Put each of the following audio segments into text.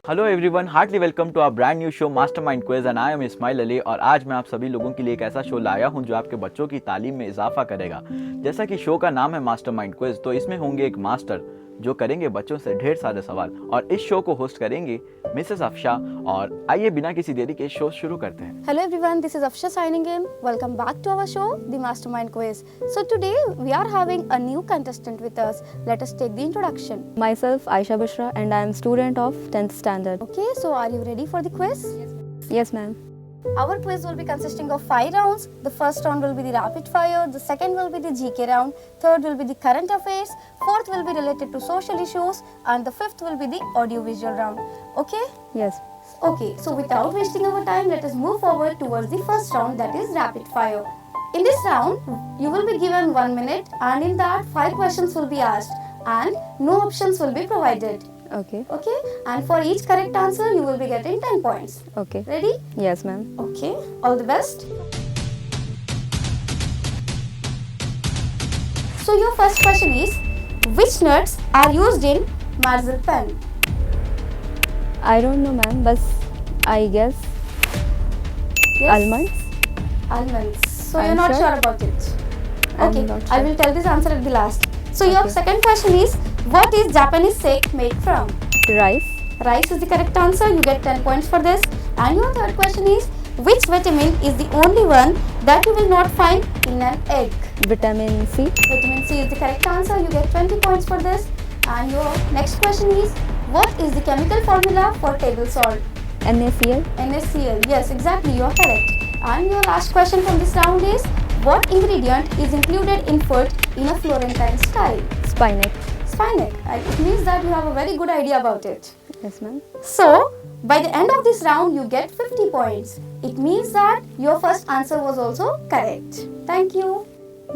Hello everyone, heartly welcome to our brand new show mastermind quiz and I am Ismail Ali. और आज मैं आप सभी लोगों के लिए एक ऐसा शो लाया हूं जो आपके बच्चों की तालीम में इजाफा करेगा। जैसा कि शो का नाम है मास्टरमाइंड क्विज, तो इसमें होंगे एक मास्टर जो करेंगे बच्चों से ढेर सारे सवाल और इस शो को होस्ट करेंगी मिसेस अफशा। और आइए बिना किसी देरी के शो शुरू करते हैं। Hello everyone, this is Afsha signing in. Welcome back to our show, The Mastermind Quiz. So today we are having a new contestant with us. Let us take the introduction. Myself Aisha Bishra and I am student of 10th standard. Okay, so are you ready for the quiz? Yes ma'am. Our quiz will be consisting of 5 rounds. The first round will be the rapid fire, the second will be the GK round, third will be the current affairs, fourth will be related to social issues, and the fifth will be the audiovisual round. Okay? Yes. Okay, so without wasting our time, let us move forward towards the first round, that is rapid fire. In this round, you will be given 1 minute and in that 5 questions will be asked and no options will be provided. Okay. Okay, and for each correct answer, you will be getting 10 points. Okay. Ready? Yes ma'am. Okay, all the best. So your first question is, which nuts are used in marzipan? I don't know ma'am, but I guess Yes? almonds. Almonds. So I'm you're not sure. sure about it? I'm Okay, not I sure. will tell this answer at the last. So your Okay. second question is, what is Japanese cake made from? Rice. Rice is the correct answer. You get 10 points for this. And your third question is, which vitamin is the only one that you will not find in an egg? Vitamin C. Vitamin C is the correct answer. You get 20 points for this. And your next question is, what is the chemical formula for table salt? NaCl. NaCl. Yes, exactly. You are correct. And your last question from this round is, what ingredient is included in food in a Florentine style? Spinach. Spinach. It means that you have a very good idea about it. Yes ma'am. So, by the end of this round, you get 50 points. It means that your first answer was also correct. Thank you.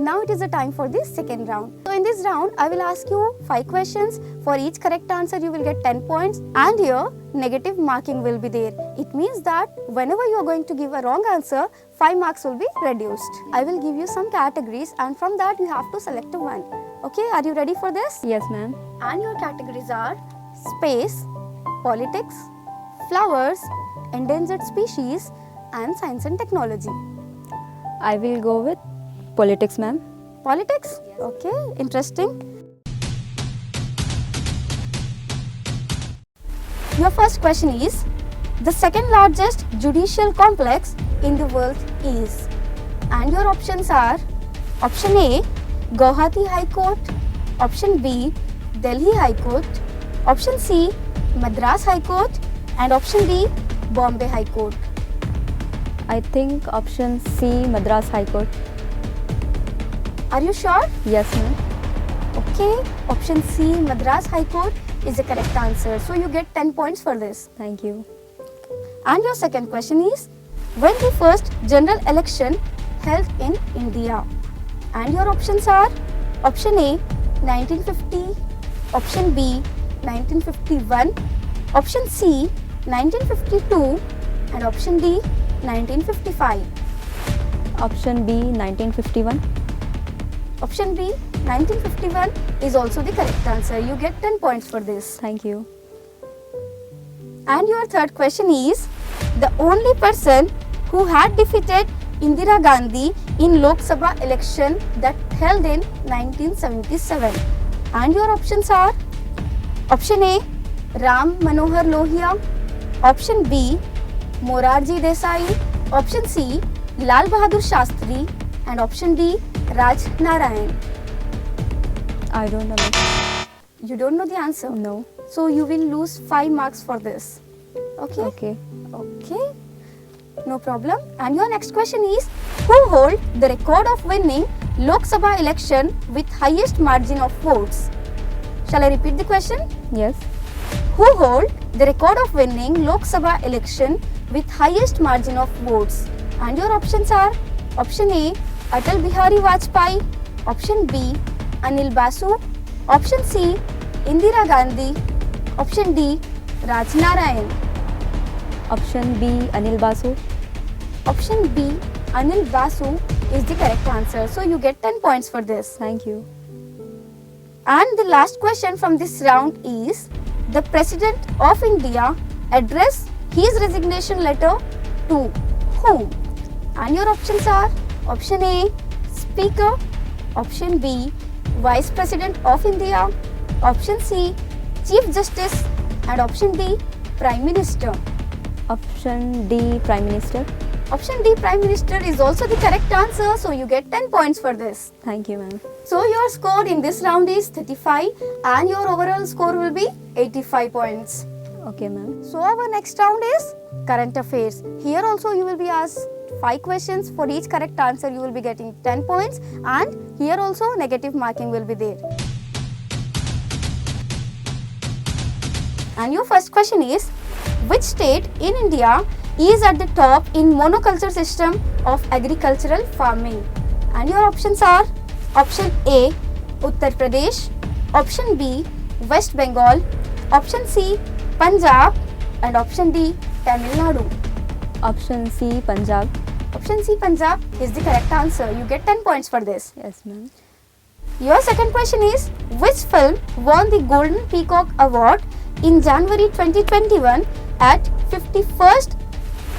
Now it is the time for the second round. So in this round, I will ask you 5 questions. For each correct answer, you will get 10 points and here negative marking will be there. It means that whenever you are going to give a wrong answer, 5 marks will be reduced. I will give you some categories and from that you have to select one. Okay, are you ready for this? Yes ma'am. And your categories are space, politics, flowers, endangered species and science and technology. I will go with politics ma'am. Politics? Okay, interesting. Your first question is, the second largest judicial complex in the world is, and your options are option A, Guwahati High Court, option B, Delhi High Court, option C, Madras High Court, and option D, Bombay High Court. I think option C, Madras High Court. Are you sure? Yes ma'am. Okay, option C, Madras High Court is the correct answer. So you get 10 points for this. Thank you. And your second question is, when the first general election held in India? And your options are option A, 1950, option B, 1951, option C, 1952, and option D, 1955. Option B, 1951. Option B, 1951 is also the correct answer. You get 10 points for this. Thank you. And your third question is, the only person who had defeated Indira Gandhi in Lok Sabha election that held in 1977. And your options are option A, Ram Manohar Lohia, option B, Morarji Desai, option C, Lal Bahadur Shastri, and option D, Raj Narayan. I don't know ma'am. You don't know the answer? No. So you will lose 5 marks for this. Okay? Okay. Okay, no problem. And your next question is, who hold the record of winning Lok Sabha election with highest margin of votes? Shall I repeat the question? Yes. Who hold the record of winning Lok Sabha election with highest margin of votes? And your options are option A, Atal Bihari Vajpayee, option B, Anil Basu, option C, Indira Gandhi, option D, Raj Narayan. Option B, Anil Basu. Option B, Anil Basu is the correct answer. So you get 10 points for this. Thank you. And the last question from this round is, the President of India address his resignation letter to whom? And your options are option A, Speaker, option B, Vice President of India, option C, Chief Justice, and option D, Prime Minister. Option D, Prime Minister. Option D, Prime Minister is also the correct answer, so you get 10 points for this. Thank you, ma'am. So your score in this round is 35 and your overall score will be 85 points. Okay, ma'am. So our next round is current affairs. Here also you will be asked 5 questions. For each correct answer you will be getting 10 points, and here also negative marking will be there. And your first question is, which state in India is at the top in monoculture system of agricultural farming? And your options are option A, Uttar Pradesh, option B, West Bengal, option C, Punjab, and option D, Tamil Nadu. Option C, Punjab. Option C, Punjab is the correct answer. You get 10 points for this. Yes, ma'am. Your second question is, which film won the Golden Peacock Award in January 2021 at 51st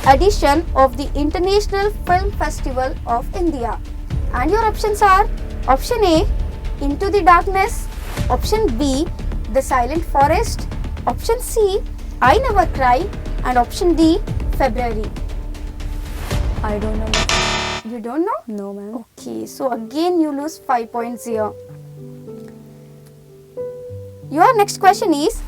edition of the International Film Festival of India? And your options are option A, Into the Darkness, option B, The Silent Forest, option C, I Never Cry, and option D, February. I don't know, ma'am. You don't know? No, ma'am. Okay, so again you lose 5 points here. Your next question is,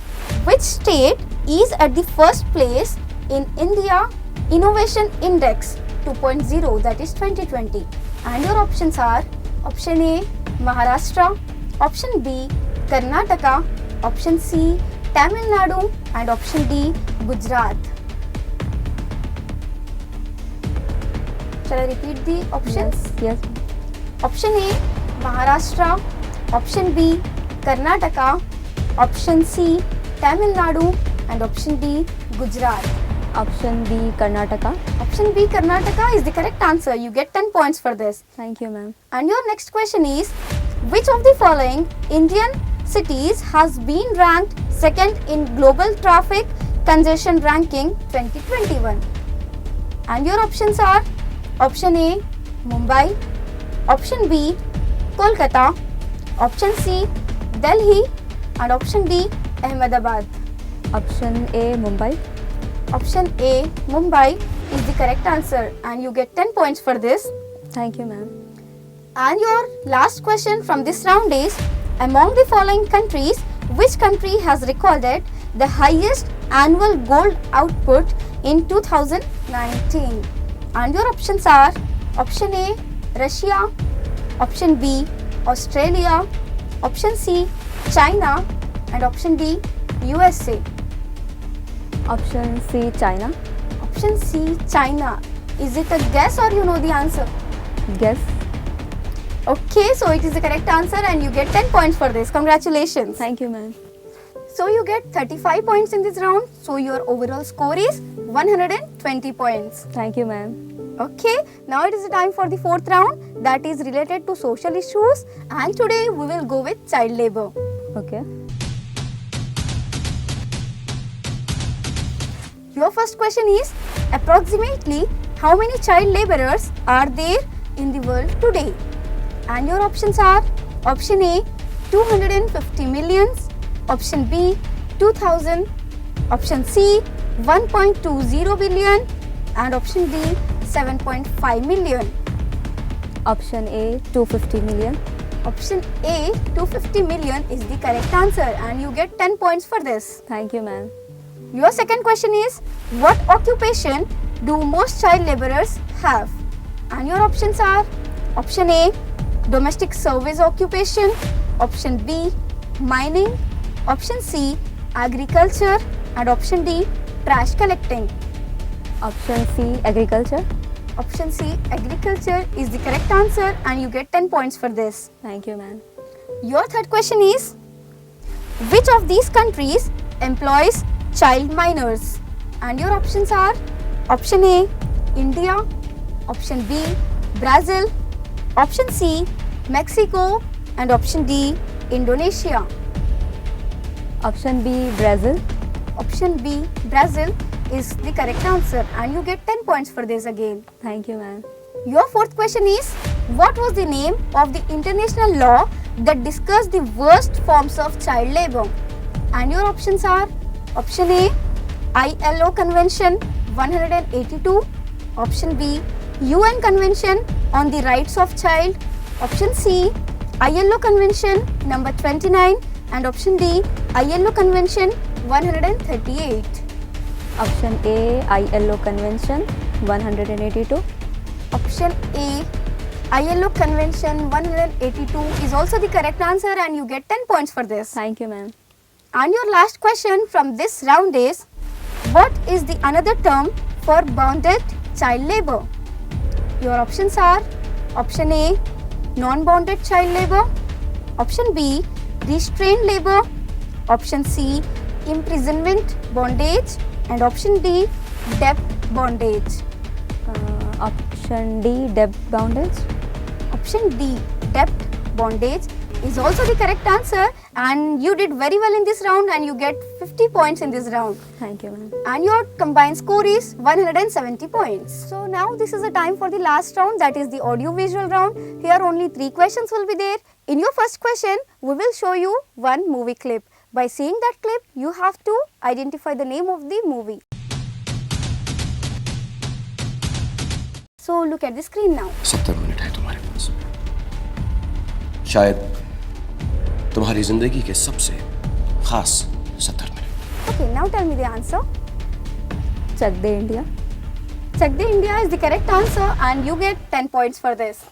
which state is at the first place in India Innovation Index 2.0, that is 2020? And your options are option A, Maharashtra, option B, Karnataka, option C, Tamil Nadu, and option D, Gujarat. Shall I repeat the options? Yes. Option A, Maharashtra, option B, Karnataka, option C, Tamil Nadu, and option D, Gujarat. Option B, Karnataka. Option B, Karnataka is the correct answer. You get 10 points for this. Thank you, ma'am. And your next question is, which of the following Indian cities has been ranked second in Global Traffic Congestion Ranking 2021? And your options are option A, Mumbai, option B, Kolkata, option C, Delhi, and option D, Ahmedabad. Option A, Mumbai. Option A, Mumbai is the correct answer, and you get 10 points for this. Thank you, ma'am. And your last question from this round is, among the following countries, which country has recorded the highest annual gold output in 2019? And your options are option A, Russia, option B, Australia, option C, China, and option D, USA. Option C, China. Option C, China. Is it a guess or you know the answer? Guess. Okay, so it is the correct answer and you get 10 points for this. Congratulations. Thank you, ma'am. So you get 35 points in this round. So your overall score is 120 points. Thank you, ma'am. Okay, now it is the time for the fourth round, that is related to social issues, and today we will go with child labor. Okay. Your first question is, approximately how many child laborers are there in the world today? And your options are option A, 250 millions, option B, 2000, option C, 1.20 billion, and option D, 7.5 million. Option A, 250 million. Option A, 250 million is the correct answer, and you get 10 points for this. Thank you, ma'am. Your second question is, what occupation do most child laborers have? And your options are option A, domestic service occupation, option B, mining, option C, agriculture, and option D, trash collecting. Option C, agriculture. Option C, agriculture is the correct answer, and you get 10 points for this. Thank you, ma'am. Your third question is, which of these countries employs child minors? And your options are option A, India, option B, Brazil, option C, Mexico, and option D, Indonesia. Option B, Brazil. Option B, Brazil is the correct answer and you get 10 points for this again. Thank you, ma'am. Your fourth question is, what was the name of the international law that discussed the worst forms of child labor? And your options are option A, ILO Convention 182, option B, UN Convention on the Rights of Child, option C, ILO Convention number 29, and option D, ILO Convention 138. Option A, ILO Convention 182. Option A, ILO Convention 182 is also the correct answer and you get 10 points for this. Thank you, ma'am. And your last question from this round is, what is the another term for bonded child labor? Your options are option A, non-bonded child labor, option B, restrained labor, option C, imprisonment bondage, and option D, debt bondage. Option D, debt bondage. Option D, debt bondage is also the correct answer and you did very well in this round and you get 50 points in this round. Thank you, ma'am. And your combined score is 170 points. So now this is the time for the last round, that is the audio visual round. Here only 3 questions will be there. In your first question, we will show you one movie clip. By seeing that clip, you have to identify the name of the movie. So look at the screen now. 70 minute है तुम्हारे पास, शायद तुम्हारी जिंदगी के सबसे खास 70 minute. Okay, now tell me the answer. Chak De India. Chak De India is the correct answer and you get 10 points for this.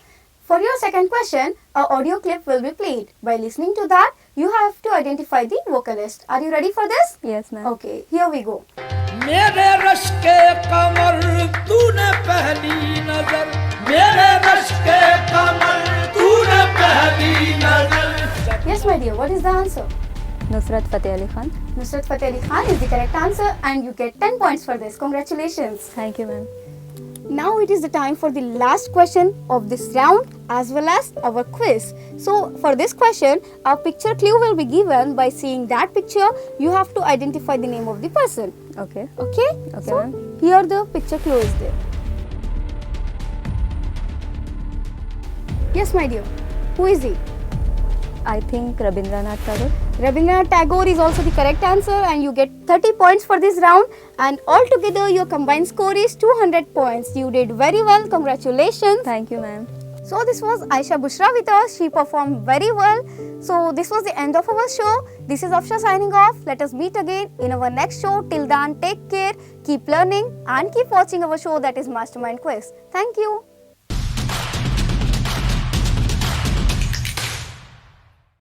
For your second question, a audio clip will be played. By listening to that, you have to identify the vocalist. Are you ready for this? Yes, ma'am. Okay, here we go. मेरे rush के कमर तूने पहली नजर, मेरे rush के कमर तूने पहली नजर। Yes, my dear, what is the answer? Nusrat Fateh Ali Khan. Nusrat Fateh Ali Khan is the correct answer and you get 10 points for this. Congratulations. Thank you, ma'am. Now it is the time for the last question of this round as well as our quiz. So for this question, a picture clue will be given. By seeing that picture, you have to identify the name of the person. Okay. Okay? Okay, So ma'am. here the picture clue is there. Yes, my dear. Who is he? I think Rabindranath Tagore. Rabindranath Tagore is also the correct answer and you get 30 points for this round and altogether your combined score is 200 points. You did very well. Congratulations. Thank you, ma'am. So this was Aisha Bushra with us. She performed very well. So this was the end of our show. This is Afsha signing off. Let us meet again in our next show. Till then, take care, keep learning and keep watching our show, that is Mastermind Quiz. Thank you.